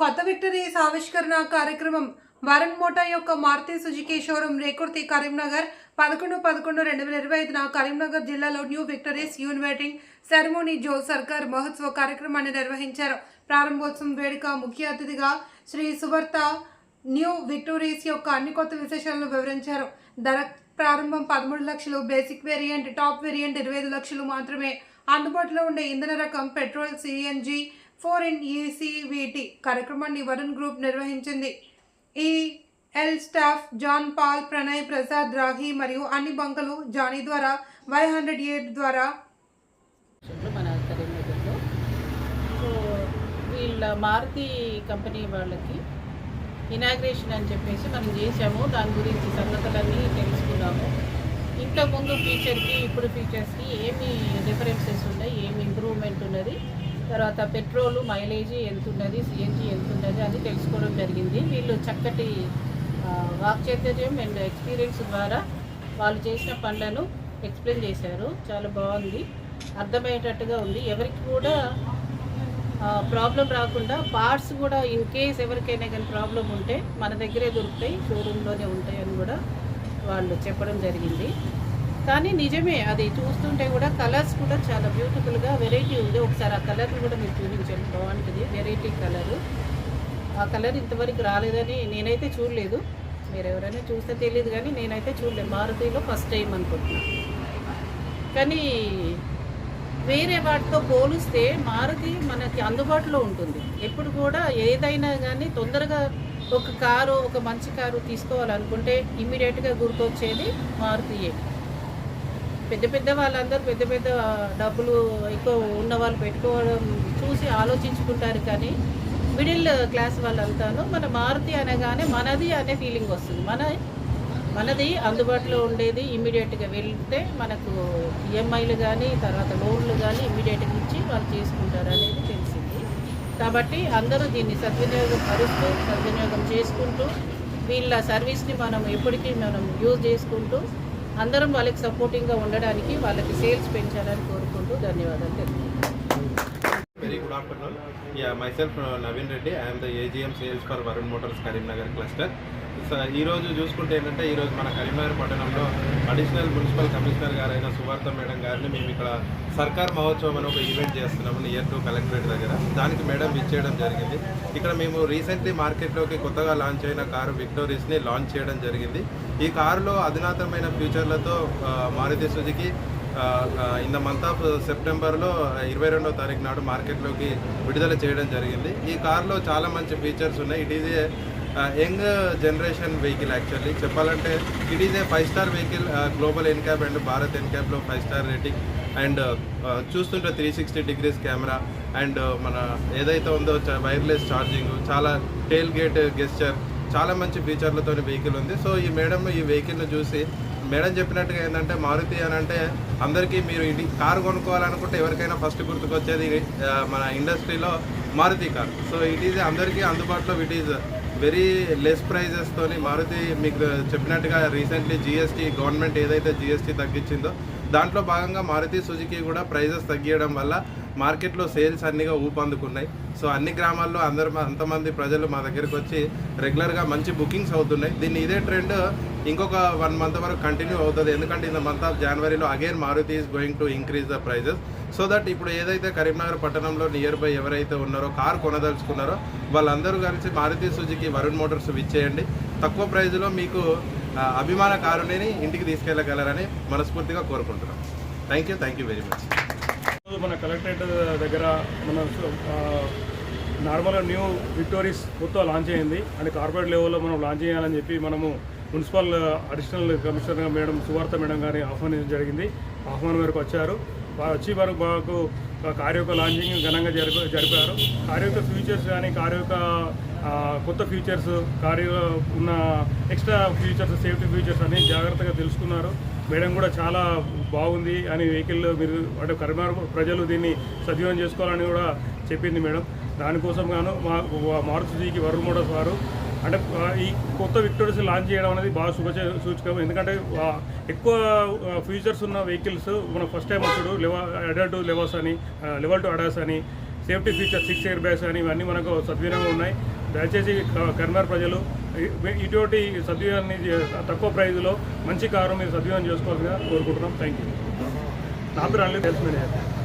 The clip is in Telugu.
కొత్త విక్టరీస్ ఆవిష్కరణ కార్యక్రమం వరుణ్ మోటా యొక్క మారుతి సుజుకి షోరూమ్ రేకుర్తి కరీంనగర్ 11-11-2025 కరీంనగర్ జిల్లాలో న్యూ విక్టరీస్ యూనివేటింగ్ సెరమోనీ జో సర్కార్ మహోత్సవ కార్యక్రమాన్ని నిర్వహించారు. ప్రారంభోత్సవం వేడుక ముఖ్య అతిథిగా శ్రీ సువర్త న్యూ విక్టరీస్ యొక్క అన్ని కొత్త విశేషాలను వివరించారు. ధర ప్రారంభం 13 లక్షలు, బేసిక్ వేరియంట్, టాప్ వేరియంట్ 25 లక్షలు మాత్రమే. అందుబాటులో ఉండే ఇంధన రకం పెట్రోల్, సిఎన్జి, 4 ఈసీవీటీ. కార్యక్రమాన్ని వరుణ్ గ్రూప్ నిర్వహించింది. All staff John Paul, Pranay, Prasad, Rahi మరియు అన్ని బంకలు జానీ ద్వారా Y108 ద్వారా మన కరీంనగర్లో. సో వీళ్ళ మారుతి కంపెనీ వాళ్ళకి ఇనాగ్రేషన్ అని చెప్పేసి మనం చేసాము. దాని గురించి సంగతులన్నీ తెలుసుకున్నాము. ఇంతకుముందు ఫీచర్కి ఇప్పుడు ఫీచర్స్కి ఏమి డిఫరెన్సెస్ ఉన్నాయి, ఏమి ఇంప్రూవ్మెంట్ ఉన్నది, తర్వాత పెట్రోల్ మైలేజీ ఎంత ఉన్నది, సిఎన్జి ఎంత ఉన్నది అది తెలుసుకోవడం జరిగింది. వీళ్ళు చక్కటి వాక్చాతుర్యం అండ్ ఎక్స్పీరియన్స్ ద్వారా వాళ్ళు చేసిన పనులను ఎక్స్ప్లెయిన్ చేశారు. చాలా బాగుంది, అర్థమయ్యేటట్టుగా ఉంది. ఎవరికి కూడా ప్రాబ్లం రాకుండా పార్ట్స్ కూడా ఇన్ కేస్ ఎవరికైనా కానీ ప్రాబ్లం ఉంటే మన దగ్గరే దొరుకుతాయి, షోరూంలోనే ఉంటాయి అని కూడా వాళ్ళు చెప్పడం జరిగింది. కానీ నిజమే, అది చూస్తుంటే కూడా కలర్స్ కూడా చాలా బ్యూటిఫుల్గా వెరైటీ ఉంది. ఒకసారి ఆ కలర్ని కూడా మీరు చూపించండి, బాగుంటుంది. వెరైటీ కలరు, ఆ కలర్ ఇంతవరకు రాలేదని నేనైతే చూడలేదు. మీరు ఎవరైనా చూస్తే తెలియదు, కానీ నేనైతే చూడలేదు. మారుతిలో ఫస్ట్ టైం అనుకుంటున్నాను. కానీ వేరే వాటితో పోలిస్తే మారుతి మనకి అందుబాటులో ఉంటుంది. ఎప్పుడు కూడా ఏదైనా కానీ తొందరగా ఒక కారు, ఒక మంచి కారు తీసుకోవాలనుకుంటే ఇమ్మీడియట్గా గుర్తొచ్చేది మారుతియే. పెద్ద పెద్ద వాళ్ళందరూ పెద్ద పెద్ద డబ్బులు ఎక్కువ ఉన్న వాళ్ళు పెట్టుకోవడం చూసి ఆలోచించుకుంటారు. కానీ మిడిల్ క్లాస్ వాళ్ళంతాను మన మారుతి అనగానే మనది అనే ఫీలింగ్ వస్తుంది. మనది అందుబాటులో ఉండేది, ఇమ్మీడియట్గా వెళ్తే మనకు ఈఎంఐలు కానీ తర్వాత లోన్లు కానీ ఇమ్మీడియట్గా ఇచ్చి వాళ్ళు చేసుకుంటారు అనేది తెలిసింది. కాబట్టి అందరూ దీన్ని సద్వినియోగం చేసుకుంటూ వీళ్ళ సర్వీస్ని మనం ఎప్పటికీ మనం యూజ్ చేసుకుంటూ అందరం వాళ్ళకి సపోర్టింగ్గా ఉండడానికి, వాళ్ళకి సేల్స్ పెంచాలని కోరుకుంటూ ధన్యవాదాలు తెలుపుతున్నాను. Very good afternoon. Yeah, myself Naveen Reddy. I am the AGM sales for Varun Motors Karimnagar cluster. ఈ రోజు చూసుకుంటే ఏంటంటే ఈరోజు మన కరీంనగర్ పట్టణంలో అడిషనల్ మున్సిపల్ కమిషనర్ గారైన సువార్త మేడం గారిని మేము ఇక్కడ సర్కార్ మహోత్సవం అని ఒక ఈవెంట్ చేస్తున్నాము నియర్ టు కలెక్టరేట్ దగ్గర. దానికి మేడం ఇచ్చేయడం జరిగింది. ఇక్కడ మేము రీసెంట్లీ మార్కెట్లోకి కొత్తగా లాంచ్ అయిన కారు విక్టోరీస్ని లాంచ్ చేయడం జరిగింది. ఈ కారులో అధునాతనమైన ఫీచర్లతో Maruti Suzuki in the month of సెప్టెంబర్లో 22వ తారీఖు నాడు మార్కెట్లోకి విడుదల చేయడం జరిగింది. ఈ కార్లో చాలా మంచి ఫీచర్స్ ఉన్నాయి. It is a young generation vehicle. Actually చెప్పాలంటే it is a 5 star vehicle. Global NCAP and Bharat ఎన్క్యాప్లో 5 స్టార్ రేటింగ్ అండ్ చూస్తుంటే 360 డిగ్రీస్ కెమెరా అండ్ మన ఏదైతే ఉందో వైర్లెస్ ఛార్జింగ్, చాలా టెయిల్ గేట్ గెస్చర్, చాలా మంచి ఫీచర్లతో వెహికల్ ఉంది. సో ఈ మేడం ఈ వెహికల్ను చూసి మేడం చెప్పినట్టుగా ఏంటంటే మారుతి అని అంటే అందరికీ మీరు ఇది కారు కొనుక్కోవాలనుకుంటే ఎవరికైనా ఫస్ట్ గుర్తుకొచ్చేది మన ఇండస్ట్రీలో Maruti car. So it is అందరికీ అందుబాటులో, ఇట్ ఈజ్ వెరీ లెస్ ప్రైజెస్తోని మారుతి మీకు చెప్పినట్టుగా రీసెంట్లీ జిఎస్టీ గవర్నమెంట్ ఏదైతే జిఎస్టీ తగ్గించిందో దాంట్లో భాగంగా మారుతి సుజుకి కూడా ప్రైజెస్ తగ్గియడం వల్ల మార్కెట్లో సేల్స్ అన్నిగా ఊపందుకున్నాయి. సో అన్ని గ్రామాల్లో అంతమంది ప్రజలు మా దగ్గరికి వచ్చి రెగ్యులర్గా మంచి బుకింగ్స్ అవుతున్నాయి. దీన్ని ఇదే ట్రెండ్ ఇంకొక 1 మంత్ వరకు కంటిన్యూ అవుతుంది. ఎందుకంటే ఇన్ ద మంత్ ఆఫ్ జనవరిలో again Maruti is going to increase the prices. So that ఇప్పుడు ఏదైతే కరీంనగర్ పట్టణంలో నియర్ బై ఎవరైతే ఉన్నారో కార్ కొనదలుచుకున్నారో వాళ్ళందరూ కలిసి మారుతి సుజుకి వరుణ్ మోటార్స్ విచ్చేయండి. తక్కువ ప్రైజ్లో మీకు అభిమాన కారుని ఇంటికి తీసుకెళ్ళగలరని మనస్ఫూర్తిగా కోరుకుంటున్నాం. Thank you very much. మన కలెక్టరేట్ దగ్గర మన నార్మల్గా న్యూ విక్టోరీస్ కొత్త లాంచ్ అయింది. అంటే కార్పొరేట్ లెవెల్లో మనం లాంచ్ చేయాలని చెప్పి మనము మున్సిపల్ అడిషనల్ కమిషనర్ మేడం సువార్త మేడం గారిని ఆహ్వానించడం జరిగింది. ఆహ్వానం మేరకు వచ్చారు. వచ్చి వరకు మాకు కారు యొక్క లాంచింగ్ ఘనంగా జరిపారు. కారు యొక్క ఫీచర్స్ కానీ కారు యొక్క కొత్త ఫీచర్స్, కారు ఉన్న ఎక్స్ట్రా ఫీచర్స్, సేఫ్టీ ఫీచర్స్ అన్ని జాగ్రత్తగా తెలుసుకున్నారు. మేడం కూడా చాలా బాగుంది అని వెహికల్ మీరు అంటే కరీంనగర్ ప్రజలు దీన్ని సద్వినియోగం చేసుకోవాలని కూడా చెప్పింది మేడం. దానికోసం గాను మారుతి సుజుకి వరుణ్ మోటార్స్ వారు అంటే ఈ కొత్త విక్టోరీస్ లాంచ్ చేయడం అనేది బాగా సూచకం. ఎందుకంటే ఎక్కువ ఫీచర్స్ ఉన్న వెహికల్స్ మనం ఫస్ట్ టైం వచ్చాడు అడల్ట్ లెవెల్స్ అని లెవెల్ 2 అడాస్ అని సేఫ్టీ ఫీచర్స్ 6 ఎయిర్ బ్యాగ్స్ అని ఇవన్నీ మనకు సద్వినియోగం ఉన్నాయి. దయచేసి కరీంనగర్ ప్రజలు ఇటువంటి సద్వినియోగాన్ని తక్కువ ప్రైజ్లో మంచి కారు మీరు సద్వినియోగం చేసుకోవాలని కోరుకుంటున్నాం. Thank you. నా పేరు అనిల్ సేల్స్ మేనేజర్.